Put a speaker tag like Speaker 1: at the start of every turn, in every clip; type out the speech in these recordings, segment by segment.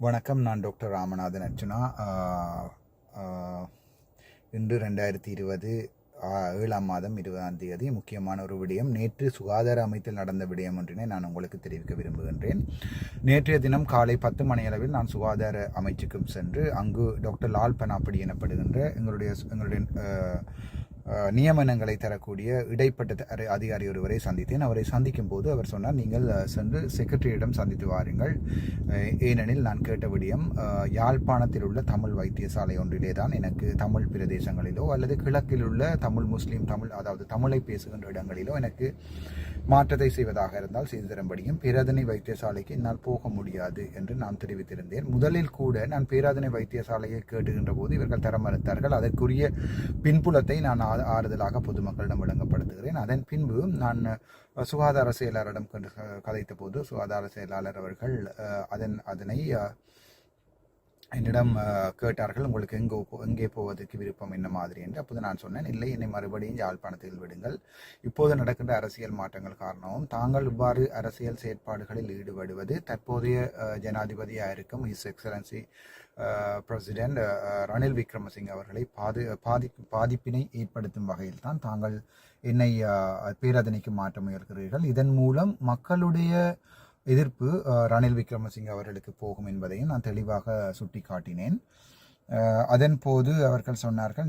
Speaker 1: வணக்கம். நான் டாக்டர் ராமநாதன் அர்ச்சுனா. இன்று 2020 7ஆம் மாதம் 20ஆம் தேதி முக்கியமான ஒரு விடயம். நேற்று சுகாதார அமைப்பில் நடந்த விடயம் ஒன்றினை நான் உங்களுக்கு தெரிவிக்க விரும்புகின்றேன். நேற்றைய தினம் காலை 10 மணியளவில் நான் சுகாதார அமைச்சுக்கும் சென்று அங்கு டாக்டர் லால் பனாப்படி எனப்படுகின்ற எங்களுடைய நியமனங்களை தரக்கூடிய இடைப்பட்ட அதிகாரி ஒருவரை சந்தித்தேன். அவரை சந்திக்கும் போது அவர் சொன்னார், நீங்கள் சென்று செக்ரட்டரியிடம் சந்தித்து வாருங்கள். ஏனெனில் நான் கேட்ட விடயம் யாழ்ப்பாணத்தில் உள்ள தமிழ் வைத்தியசாலை ஒன்றிலே தான் எனக்கு தமிழ் பிரதேசங்களிலோ அல்லது கிழக்கில் உள்ள முஸ்லீம் அதாவது தமிழை பேசுகின்ற இடங்களிலோ எனக்கு மாற்றத்தை செய்வதாக இருந்தால் செய்து தரும்படியும் பேராதனை வைத்தியசாலைக்கு என்னால் போக முடியாது என்று நான் தெரிவித்திருந்தேன். முதலில் கூட நான் பேராதனை வைத்தியசாலையை கேட்டுகின்ற போது இவர்கள் தர மறுத்தார்கள். அதற்குரிய பின்புலத்தை நான் ஆறுதலாக பொதுமக்களிடம் விளங்கப்படுத்துகிறேன். அதன் பின்பு நான் சுகாதார செயலாளரிடம் கதைத்த போது சுகாதார செயலாளர் அவர்கள் அதனை என்னிடம் கேட்டார்கள், உங்களுக்கு எங்கே போவதற்கு விருப்பம் என்ன மாதிரி என்று. அப்போது நான் சொன்னேன், இல்லை, என்னை மறுபடியும் யாழ்ப்பாணத்தில் விடுங்கள். இப்போது நடக்கின்ற அரசியல் மாற்றங்கள் காரணமும் தாங்கள் இவ்வாறு அரசியல் செயற்பாடுகளில் ஈடுபடுவது தற்போதைய ஜனாதிபதியாக இருக்கும் his excellency president Ranil Wickremesinghe அவர்களை பாதிப்பினை ஏற்படுத்தும் வகையில் தான் தாங்கள் என்னை பேரதனைக்கு மாற்ற முயல்கிறீர்கள். இதன் மூலம் மக்களுடைய எதிர்ப்பு ரணில் விக்ரமசிங்க அவர்களுக்கு போகும் என்பதையும் நான் தெளிவாக சுட்டி காட்டினேன். அதன் போது அவர்கள் சொன்னார்கள்,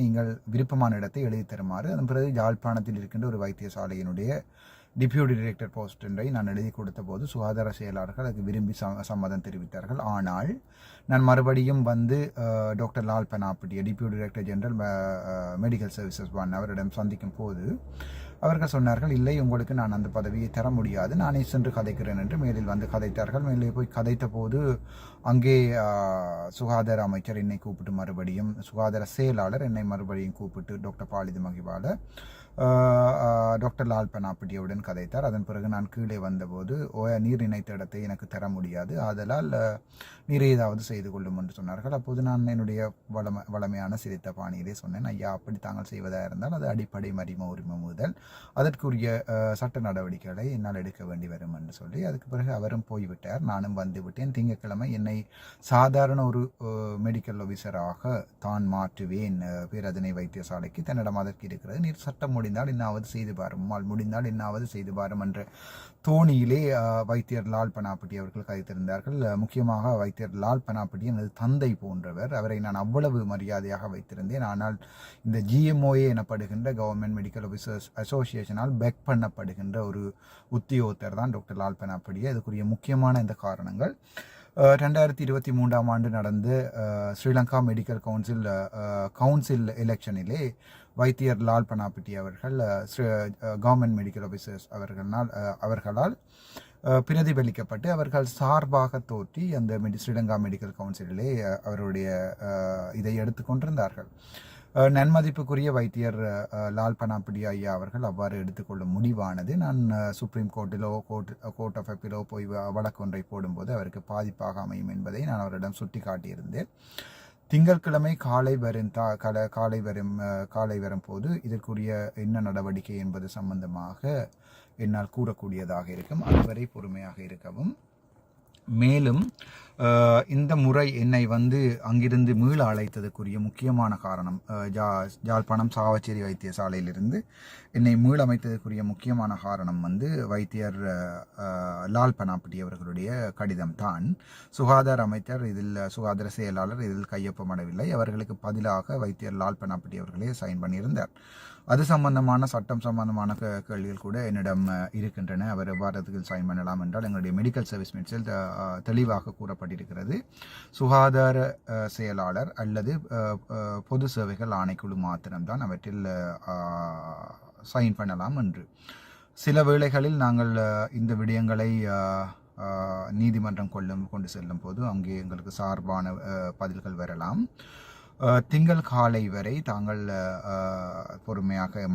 Speaker 1: நீங்கள் விருப்பமான இடத்தை எழுதி தருமாறு. அதன் பிறகு யாழ்ப்பாணத்தில் இருக்கின்ற ஒரு வைத்தியசாலையினுடைய டிப்யூட்டி டைரக்டர் போஸ்ட் ஒன்றை நான் எழுதி கொடுத்த போது சுகாதார செயலாளர்கள் அதுக்கு விரும்பி சம்மதம் தெரிவித்தார்கள். ஆனால் நான் மறுபடியும் வந்து டாக்டர் லால் பனாப்படி deputy director general medical services 1 அவரிடம் சந்திக்கும் போது அவர்கள் சொன்னார்கள், இல்லை, உங்களுக்கு நான் அந்த பதவியை தர முடியாது, நானே சென்று கதைக்கிறேன் என்று மேலில் வந்து கதைத்தார்கள். மேலே போய் கதைத்த போது அங்கே சுகாதார அமைச்சர் என்னை கூப்பிட்டு மறுபடியும் சுகாதார செயலாளர் என்னை மறுபடியும் கூப்பிட்டு டாக்டர் பாலித மகிவால டாக்டர் லால் பனாப்பட்டியுடன் கதைத்தார். அதன் பிறகு நான் கீழே வந்தபோது நீர் இணைத்த இடத்தை எனக்கு தர முடியாது, ஆதலால் நீரை ஏதாவது செய்து கொள்ளும் என்று சொன்னார்கள். அப்போது நான் என்னுடைய வளமையான சிரித்த பாணியிலே சொன்னேன், ஐயா, அப்படி தாங்கள் செய்வதாக இருந்தால் அது அடிப்படை மரிம உரிமை முதல் அதற்குரிய சட்ட நடவடிக்கைகளை என்னால் எடுக்க வேண்டி வரும் என்று சொல்லி அதுக்கு பிறகு அவரும் போய்விட்டார். நானும் வந்து விட்டேன். திங்கட்கிழமை என்னை சாதாரண ஒரு மெடிக்கல் ஆஃபீஸராக தான் மாற்றுவேன் பேரதனை வைத்தியசாலைக்கு. தன்னிடம் அதற்கு இருக்கிறது, நீர் சட்டம் முடிந்தால் என்னாவது செய்து பாரும், முடிந்தால் என்னாவது செய்து பாரும் என்ற தோணியிலே வைத்தியர் லால் பனாப்பட்டி அவர்கள் கதைத்திருந்தார்கள். முக்கியமாக வைத்தியர் லால் பனாப்பட்டி எனது தந்தை போன்றவர். அவரை நான் அவ்வளவு மரியாதையாக வைத்திருந்தேன். ஆனால் இந்த GMOA எனப்படுகின்ற கவர்மெண்ட் மெடிக்கல் ஆஃபீஸர்ஸ் அசோசியேஷனால் பேக் பண்ணப்படுகின்ற ஒரு உத்தியோகத்தர் தான் டாக்டர் லால் பனாப்பட்டி. அதுக்குரிய முக்கியமான இந்த காரணங்கள் 2023ஆம் ஆண்டு நடந்த ஸ்ரீலங்கா மெடிக்கல் கவுன்சில் எலெக்ஷனிலே வைத்தியர் லால் பனாப்பட்டி அவர்கள் கவர்மெண்ட் மெடிக்கல் ஆஃபீஸர்ஸ் அவர்களால் பிரதிபலிக்கப்பட்டு அவர்கள் சார்பாக தோற்றி அந்த ஸ்ரீலங்கா மெடிக்கல் கவுன்சிலே அவருடைய இதை எடுத்துக்கொண்டிருந்தார்கள். நன்மதிப்புக்குரிய வைத்தியர் லால் பனாப்படி ஐயா அவர்கள் அவ்வாறு எடுத்துக்கொள்ளும் முடிவானது நான் சுப்ரீம் கோர்ட்டிலோ கோர்ட் ஆஃப் அப்பீலோ போய் வழக்கொன்றை போடும்போது அவருக்கு பாதிப்பாக அமையும் என்பதை நான் அவரிடம் சுட்டி காட்டியிருந்தேன். திங்கட்கிழமை காலை வரும்போது இதற்குரிய என்ன நடவடிக்கை என்பது சம்பந்தமாக என்னால் கூறக்கூடியதாக இருக்கும். அதுவரை பொறுமையாக இருக்கவும். மேலும் இந்த முறை என்னை வந்து அங்கிருந்து மீள அழைத்ததுக்குரிய முக்கியமான காரணம் யாழ்ப்பாணம் சாவச்சேரி வைத்தியசாலையிலிருந்து என்னை மீளமைத்ததுக்குரிய முக்கியமான காரணம் வந்து வைத்தியர் லால் பனாப்பட்டி அவர்களுடைய கடிதம் தான். சுகாதார அமைச்சர் சுகாதார செயலாளர் இதில் கையொப்பமிடவில்லை. அவர்களுக்கு பதிலாக வைத்தியர் லால் பனாப்பட்டி அவர்களே சைன் பண்ணியிருந்தார். அது சம்பந்தமான சட்டம் சம்பந்தமான கேள்விகள் கூட என்னிடம் இருக்கின்றன. அவர் எவ்வாறு சைன் பண்ணலாம் என்றால் எங்களுடைய மெடிக்கல் சர்வீஸ் மெட்ஸில் தெளிவாக கூறப்பட்டிருக்கிறது, சுகாதார செயலாளர் அல்லது பொது சேவைகள் ஆணைக்குழு மாத்திரம்தான் அவற்றில் சைன் பண்ணலாம் என்று. சில வேளைகளில் நாங்கள் இந்த விடயங்களை நீதிமன்றம் கொண்டு செல்லும் போது அங்கே எங்களுக்கு சார்பான பதில்கள் வரலாம். திங்கள் காலை வரை தாங்கள்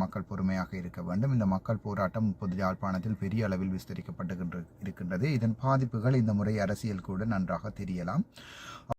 Speaker 1: மக்கள் பொறுமையாக இருக்க வேண்டும். இந்த மக்கள் போராட்டம் இப்போது யாழ்ப்பாணத்தில் பெரிய அளவில் விஸ்தரிக்கப்பட்டு இருக்கின்றது. இதன் பாதிப்புகள் இந்த முறை அரசியல் கூட நன்றாக தெரியலாம்.